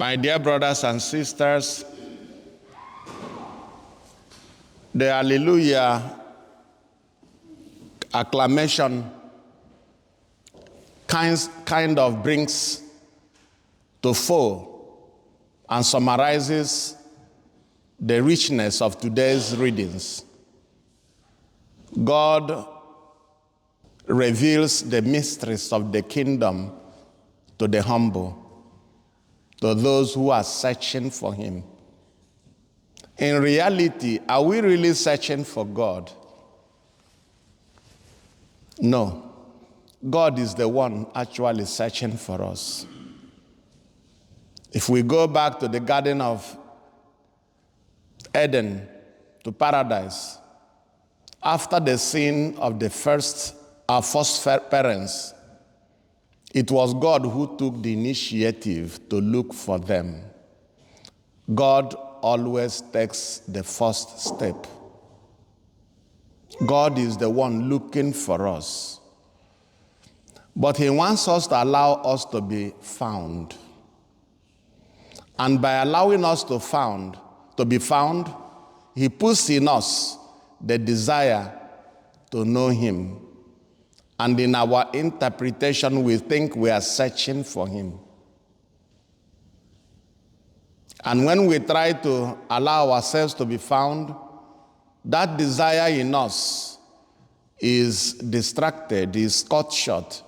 My dear brothers and sisters, the Hallelujah acclamation kind of brings to fore and summarizes the richness of today's readings. God reveals the mysteries of the kingdom to the humble, to those who are searching for him. In reality, are we really searching for God? No. God is the one actually searching for us. If we go back to the Garden of Eden, to paradise, after the sin of our first parents, it was God who took the initiative to look for them. God always takes the first step. God is the one looking for us. But he wants us to allow us to be found. And by allowing us to be found, he puts in us the desire to know him. And in our interpretation, we think we are searching for him. And when we try to allow ourselves to be found, that desire in us is distracted, is cut short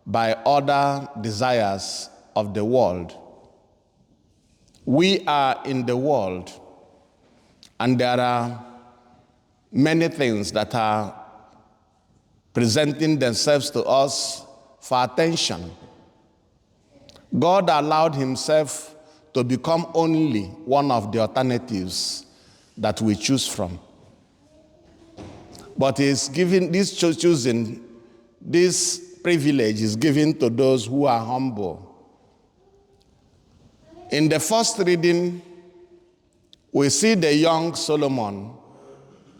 by other desires of the world. We are in the world, and there are many things that are presenting themselves to us for attention. God allowed himself to become only one of the alternatives that we choose from. But he's giving this choosing, this privilege is given to those who are humble. In the first reading, we see the young Solomon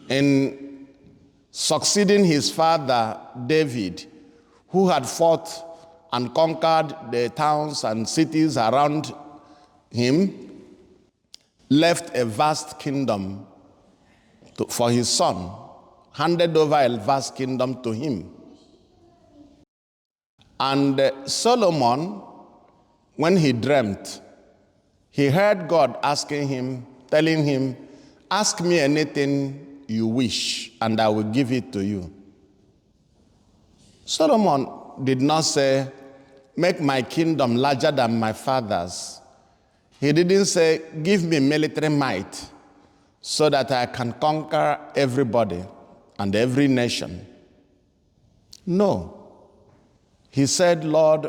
in succeeding his father David, who had fought and conquered the towns and cities around him, left a vast kingdom for his son, handed over a vast kingdom to him. And Solomon, when he dreamt, he heard God asking him, telling him, "Ask me anything you wish, and I will give it to you." Solomon did not say, "Make my kingdom larger than my father's." He didn't say, "Give me military might so that I can conquer everybody and every nation." No. He said, "Lord,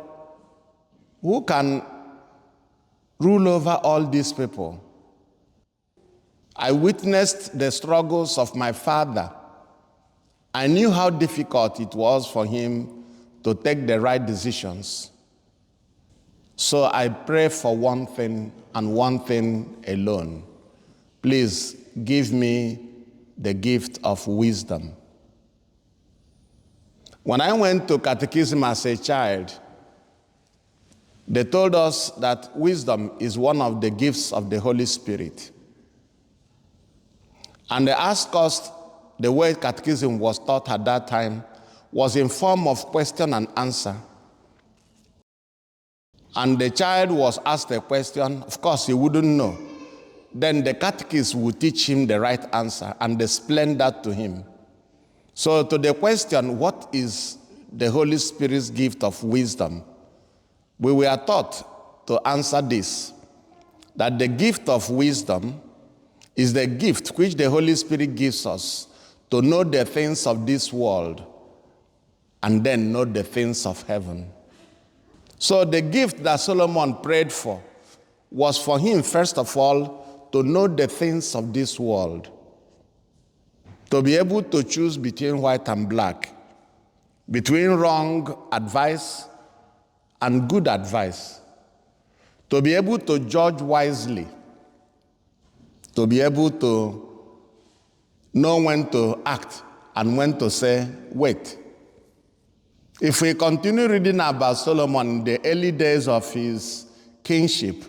who can rule over all these people? I witnessed the struggles of my father. I knew how difficult it was for him to take the right decisions. So I pray for one thing and one thing alone. Please give me the gift of wisdom." When I went to catechism as a child, they told us that wisdom is one of the gifts of the Holy Spirit. And they asked us, the way catechism was taught at that time was in form of question and answer. And the child was asked a question, of course he wouldn't know. Then the catechist would teach him the right answer and explain that to him. So to the question, what is the Holy Spirit's gift of wisdom? We were taught to answer this, that the gift of wisdom is the gift which the Holy Spirit gives us to know the things of this world and then know the things of heaven. So the gift that Solomon prayed for was for him, first of all, to know the things of this world, to be able to choose between white and black, between wrong advice and good advice, to be able to judge wisely, to be able to know when to act and when to say, wait. If we continue reading about Solomon in the early days of his kingship,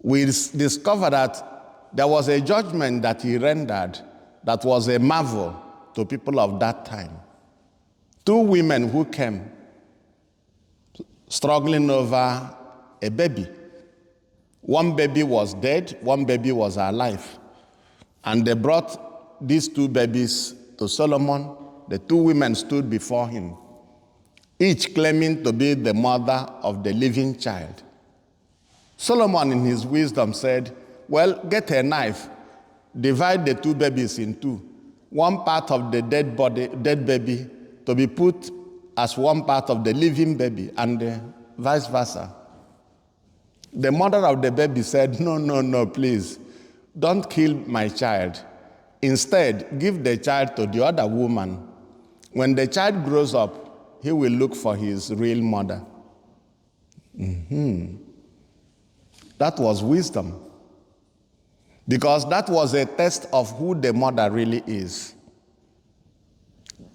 we discover that there was a judgment that he rendered that was a marvel to people of that time. Two women who came struggling over a baby. One baby was dead, one baby was alive. And they brought these two babies to Solomon. The two women stood before him, each claiming to be the mother of the living child. Solomon, in his wisdom, said, well, get a knife, divide the two babies in two. One part of the dead baby to be put as one part of the living baby, and vice versa. The mother of the baby said, no, please, don't kill my child. Instead, give the child to the other woman. When the child grows up, he will look for his real mother. That was wisdom. Because that was a test of who the mother really is.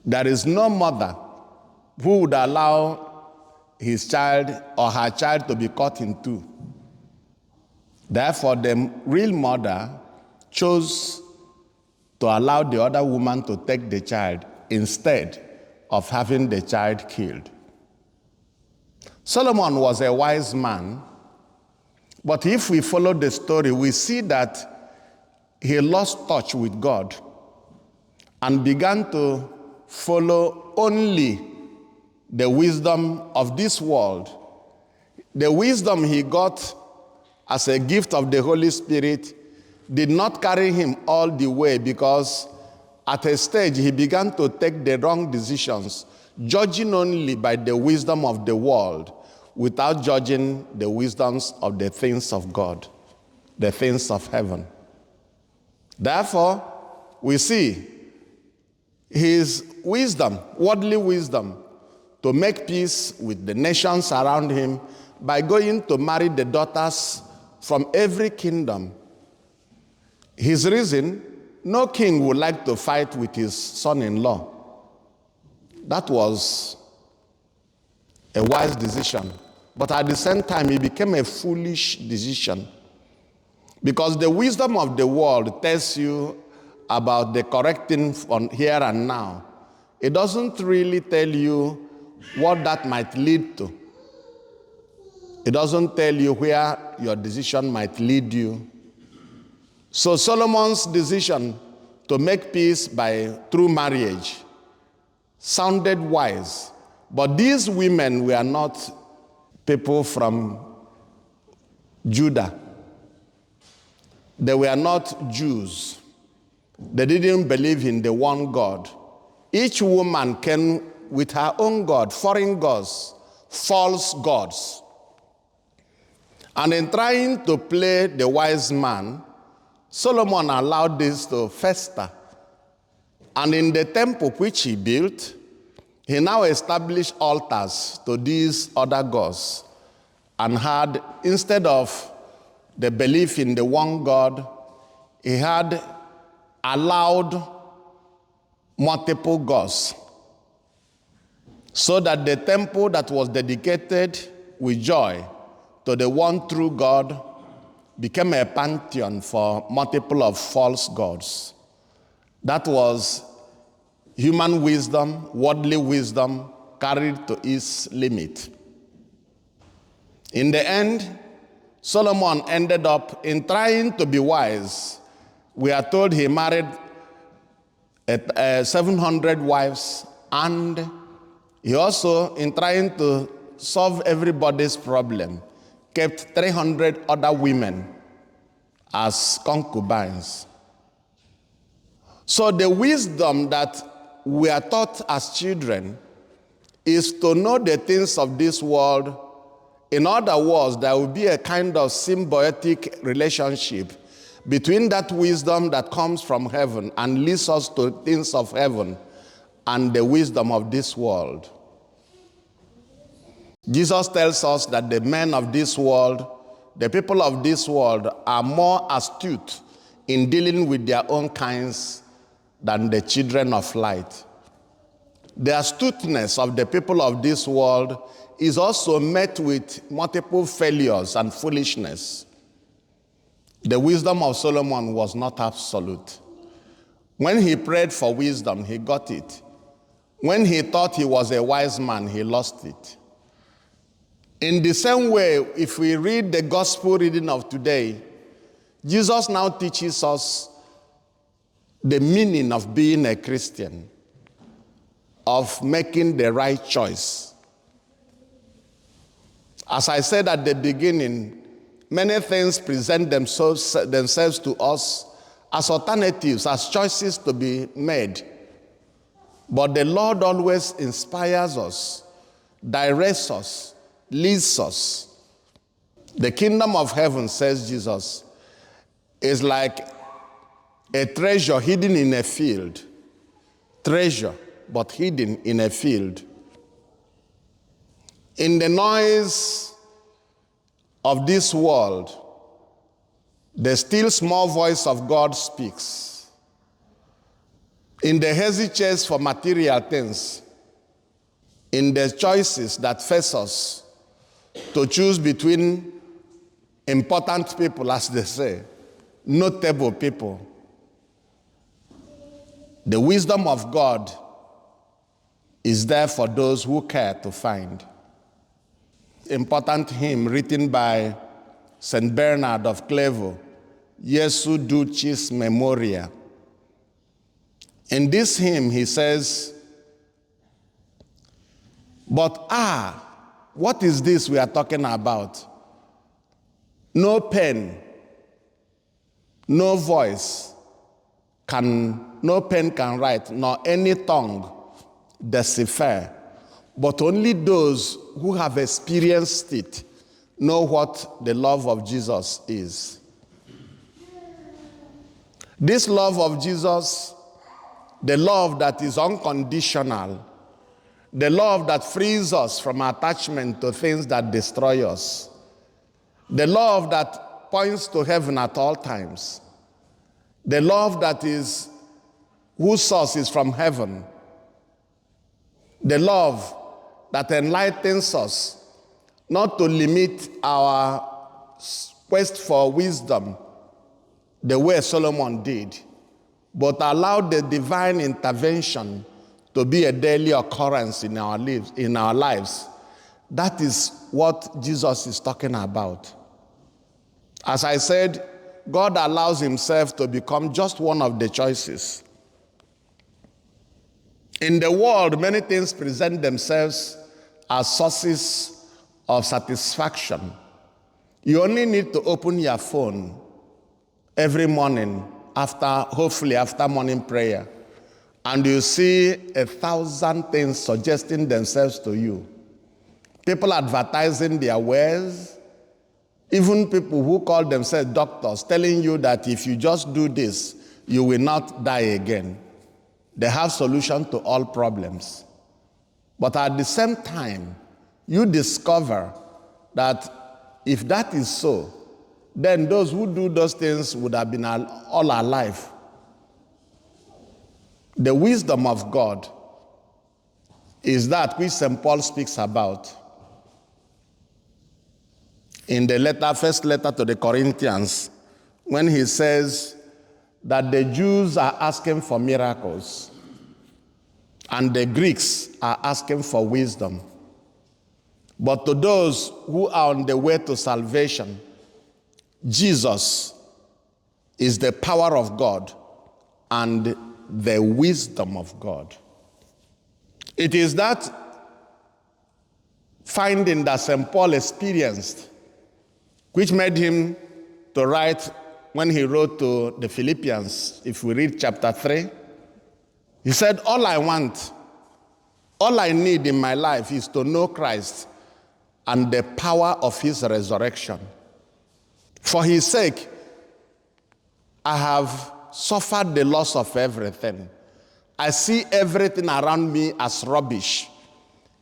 There is no mother who would allow his child or her child to be cut in two. Therefore, the real mother chose to allow the other woman to take the child instead of having the child killed. Solomon was a wise man, but if we follow the story, we see that he lost touch with God and began to follow only the wisdom of this world. The wisdom he got as a gift of the Holy Spirit did not carry him all the way, because at a stage he began to take the wrong decisions, judging only by the wisdom of the world without judging the wisdoms of the things of God, the things of heaven. Therefore, we see his wisdom, worldly wisdom, to make peace with the nations around him by going to marry the daughters from every kingdom. His reason, no king would like to fight with his son-in-law. That was a wise decision. But at the same time, it became a foolish decision. Because the wisdom of the world tells you about the correct thing on here and now. It doesn't really tell you what that might lead to. It doesn't tell you where your decision might lead you. So Solomon's decision to make peace through marriage sounded wise. But these women were not people from Judah. They were not Jews. They didn't believe in the one God. Each woman came with her own God, foreign gods, false gods. And in trying to play the wise man, Solomon allowed this to fester. And in the temple which he built, he now established altars to these other gods, and had, instead of the belief in the one God, he had allowed multiple gods, so that the temple that was dedicated with joy to the one true God became a pantheon for multiple of false gods. That was human wisdom, worldly wisdom, carried to its limit. In the end, Solomon ended up in trying to be wise. We are told he married 700 wives, and he also, in trying to solve everybody's problem, kept 300 other women as concubines. So the wisdom that we are taught as children is to know the things of this world. In other words, there will be a kind of symbiotic relationship between that wisdom that comes from heaven and leads us to things of heaven and the wisdom of this world. Jesus tells us that the men of this world, the people of this world, are more astute in dealing with their own kinds than the children of light. The astuteness of the people of this world is also met with multiple failures and foolishness. The wisdom of Solomon was not absolute. When he prayed for wisdom, he got it. When he thought he was a wise man, he lost it. In the same way, if we read the gospel reading of today, Jesus now teaches us the meaning of being a Christian, of making the right choice. As I said at the beginning, many things present themselves to us as alternatives, as choices to be made. But the Lord always inspires us, directs us, leads us. The kingdom of heaven, says Jesus, is like a treasure hidden in a field. Treasure, but hidden in a field. In the noise of this world, the still small voice of God speaks. In the hazy chase for material things, in the choices that face us to choose between important people, as they say, notable people, the wisdom of God is there for those who care to find. Important hymn written by St. Bernard of Clairvaux, Jesu Ducis Memoria. In this hymn, he says, but what is this we are talking about? No pen, no voice, no pen can write, nor any tongue decipher, but only those who have experienced it know what the love of Jesus is. This love of Jesus, the love that is unconditional, the love that frees us from attachment to things that destroy us, the love that points to heaven at all times, the love that is, whose source is from heaven, the love that enlightens us not to limit our quest for wisdom the way Solomon did, but allow the divine intervention to be a daily occurrence in our lives. That is what Jesus is talking about. As I said, God allows himself to become just one of the choices. In the world, many things present themselves as sources of satisfaction. You only need to open your phone every morning, hopefully after morning prayer, and you see 1,000 things suggesting themselves to you. People advertising their wares, even people who call themselves doctors, telling you that if you just do this, you will not die again. They have solution to all problems. But at the same time, you discover that if that is so, then those who do those things would have been all alive. The wisdom of God is that which St. Paul speaks about in the first letter to the Corinthians, when he says that the Jews are asking for miracles and the Greeks are asking for wisdom. But to those who are on the way to salvation, Jesus is the power of God and the wisdom of God. It is that finding that St. Paul experienced which made him to write when he wrote to the Philippians. If we read chapter 3, he said, all I need in my life is to know Christ and the power of his resurrection. For his sake, I have suffered the loss of everything. I see everything around me as rubbish.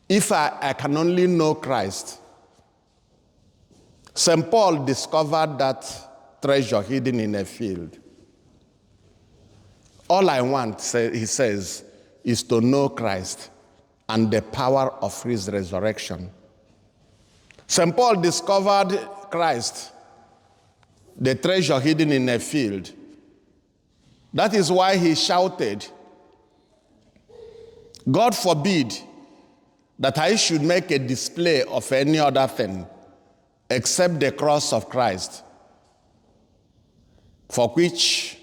If I can only know Christ. St. Paul discovered that treasure hidden in a field. All I want, he says, is to know Christ and the power of his resurrection. St. Paul discovered Christ the treasure hidden in a field. That is why he shouted, God forbid that I should make a display of any other thing except the cross of Christ, for which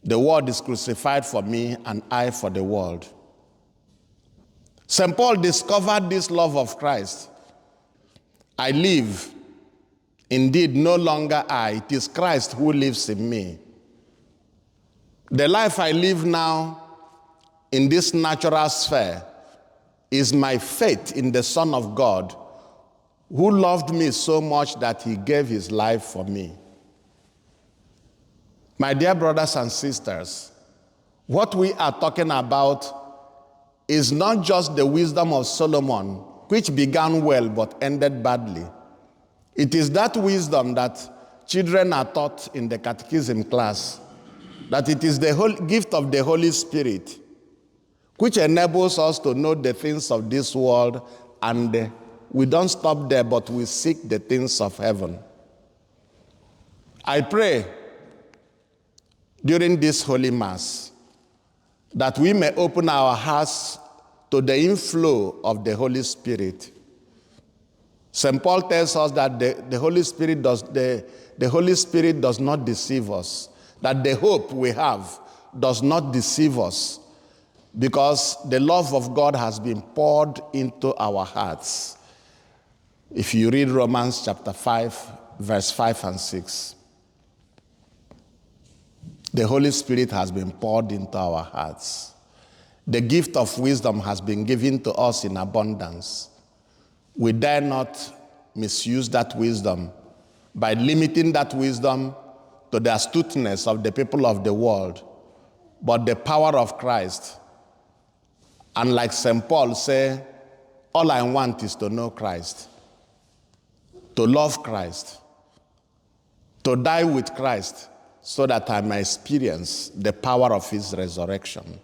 the world is crucified for me and I for the world. St. Paul discovered this love of Christ. I live, indeed no longer I, it is Christ who lives in me. The life I live now in this natural sphere is my faith in the Son of God, who loved me so much that he gave his life for me. My dear brothers and sisters, what we are talking about is not just the wisdom of Solomon, which began well but ended badly. It is that wisdom that children are taught in the catechism class, that it is the gift of the Holy Spirit, which enables us to know the things of this world, and we don't stop there, but we seek the things of heaven. I pray during this Holy Mass that we may open our hearts to the inflow of the Holy Spirit. St. Paul tells us that the Holy Spirit does not deceive us, that the hope we have does not deceive us, because the love of God has been poured into our hearts. If you read Romans chapter 5, verse 5 and 6, the Holy Spirit has been poured into our hearts. The gift of wisdom has been given to us in abundance. We dare not misuse that wisdom by limiting that wisdom to the astuteness of the people of the world, but the power of Christ. And like St. Paul say, all I want is to know Christ, to love Christ, to die with Christ, so that I may experience the power of his resurrection.